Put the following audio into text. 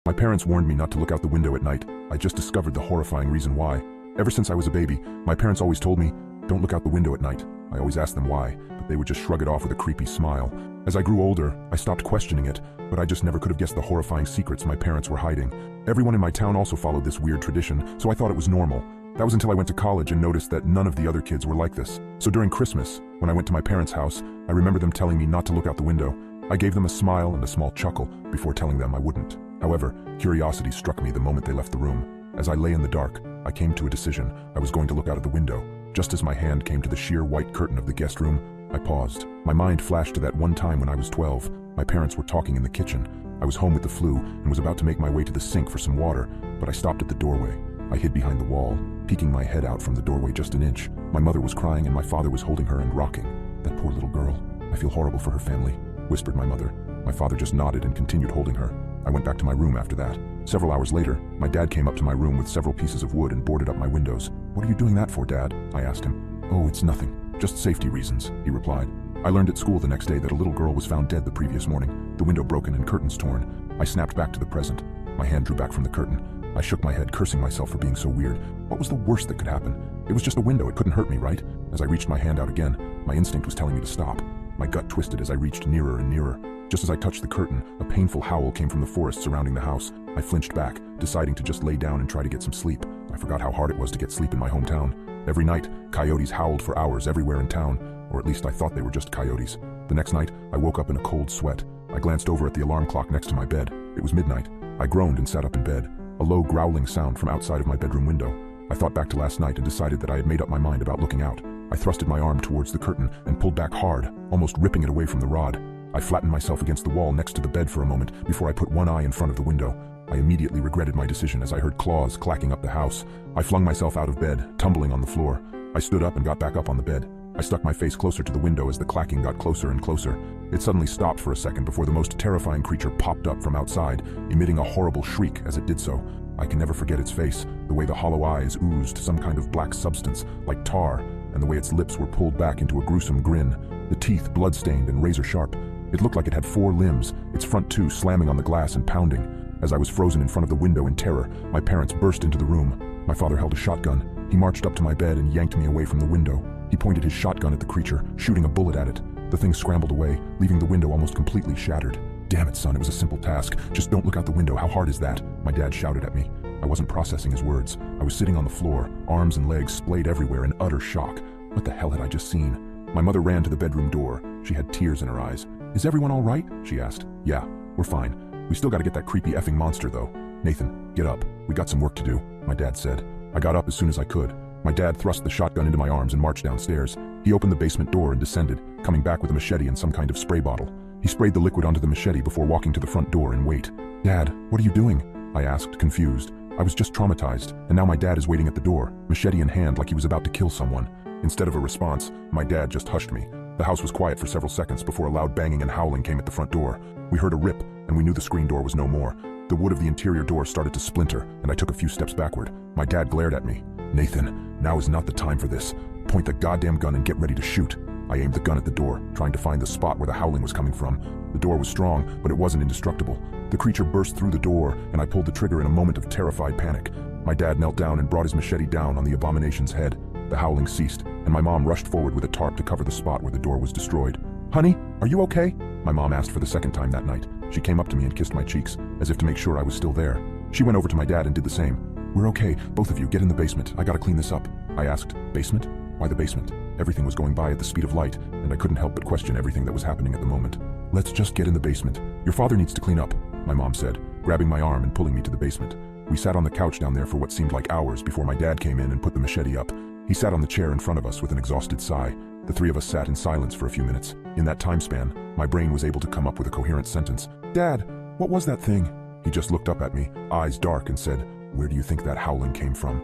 My parents warned me not to look out the window at night. I just discovered the horrifying reason why. Ever since I was a baby, my parents always told me, don't look out the window at night. I always asked them why, but they would just shrug it off with a creepy smile. As I grew older, I stopped questioning it, but I just never could have guessed the horrifying secrets my parents were hiding. Everyone in my town also followed this weird tradition, so I thought it was normal. That was until I went to college and noticed that none of the other kids were like this. So during Christmas, when I went to my parents' house, I remember them telling me not to look out the window. I gave them a smile and a small chuckle before telling them I wouldn't. However, curiosity struck me the moment they left the room. As I lay in the dark, I came to a decision. I was going to look out of the window. Just as my hand came to the sheer white curtain of the guest room, I paused. My mind flashed to that one time when I was 12. My parents were talking in the kitchen. I was home with the flu and was about to make my way to the sink for some water, but I stopped at the doorway. I hid behind the wall, peeking my head out from the doorway just an inch. My mother was crying and my father was holding her and rocking. That poor little girl. I feel horrible for her family, whispered my mother. My father just nodded and continued holding her. I went back to my room after that. Several hours later, my dad came up to my room with several pieces of wood and boarded up my windows. "What are you doing that for, Dad?" I asked him. "Oh, it's nothing. Just safety reasons," he replied. I learned at school the next day that a little girl was found dead the previous morning, the window broken and curtains torn. I snapped back to the present. My hand drew back from the curtain. I shook my head, cursing myself for being so weird. What was the worst that could happen? It was just a window, it couldn't hurt me, right? As I reached my hand out again, my instinct was telling me to stop. My gut twisted as I reached nearer and nearer. Just as I touched the curtain, a painful howl came from the forest surrounding the house. I flinched back, deciding to just lay down and try to get some sleep. I forgot how hard it was to get sleep in my hometown. Every night, coyotes howled for hours everywhere in town, or at least I thought they were just coyotes. The next night, I woke up in a cold sweat. I glanced over at the alarm clock next to my bed. It was midnight. I groaned and sat up in bed. A low growling sound from outside of my bedroom window. I thought back to last night and decided that I had made up my mind about looking out. I thrusted my arm towards the curtain and pulled back hard, almost ripping it away from the rod. I flattened myself against the wall next to the bed for a moment before I put one eye in front of the window. I immediately regretted my decision as I heard claws clacking up the house. I flung myself out of bed, tumbling on the floor. I stood up and got back up on the bed. I stuck my face closer to the window as the clacking got closer and closer. It suddenly stopped for a second before the most terrifying creature popped up from outside, emitting a horrible shriek as it did so. I can never forget its face, the way the hollow eyes oozed some kind of black substance, like tar, and the way its lips were pulled back into a gruesome grin, the teeth blood-stained and razor-sharp. It looked like it had 4 limbs, its front 2 slamming on the glass and pounding. As I was frozen in front of the window in terror, my parents burst into the room. My father held a shotgun. He marched up to my bed and yanked me away from the window. He pointed his shotgun at the creature, shooting a bullet at it. The thing scrambled away, leaving the window almost completely shattered. "Damn it, son, it was a simple task. Just don't look out the window. How hard is that?" My dad shouted at me. I wasn't processing his words. I was sitting on the floor, arms and legs splayed everywhere in utter shock. What the hell had I just seen? My mother ran to the bedroom door. She had tears in her eyes. "Is everyone all right?" she asked. "Yeah, we're fine. We still gotta get that creepy effing monster, though." "Nathan, get up. We got some work to do," my dad said. I got up as soon as I could. My dad thrust the shotgun into my arms and marched downstairs. He opened the basement door and descended, coming back with a machete and some kind of spray bottle. He sprayed the liquid onto the machete before walking to the front door and wait. "Dad, what are you doing?" I asked, confused. I was just traumatized, and now my dad is waiting at the door, machete in hand like he was about to kill someone. Instead of a response, my dad just hushed me. The house was quiet for several seconds before a loud banging and howling came at the front door. We heard a rip, and we knew the screen door was no more. The wood of the interior door started to splinter, and I took a few steps backward. My dad glared at me. "Nathan, now is not the time for this. Point the goddamn gun and get ready to shoot." I aimed the gun at the door, trying to find the spot where the howling was coming from. The door was strong, but it wasn't indestructible. The creature burst through the door, and I pulled the trigger in a moment of terrified panic. My dad knelt down and brought his machete down on the abomination's head. The howling ceased, and my mom rushed forward with a tarp to cover the spot where the door was destroyed. "Honey, are you okay?" my mom asked for the second time that night. She came up to me and kissed my cheeks, as if to make sure I was still there. She went over to my dad and did the same. "We're okay, both of you, get in the basement. I gotta clean this up." I asked, "Basement? Why the basement?" Everything was going by at the speed of light, and I couldn't help but question everything that was happening at the moment. "Let's just get in the basement. Your father needs to clean up," my mom said, grabbing my arm and pulling me to the basement. We sat on the couch down there for what seemed like hours before my dad came in and put the machete up. He sat on the chair in front of us with an exhausted sigh. The three of us sat in silence for a few minutes. In that time span, my brain was able to come up with a coherent sentence. "Dad, what was that thing?" He just looked up at me, eyes dark, and said, "Where do you think that howling came from?"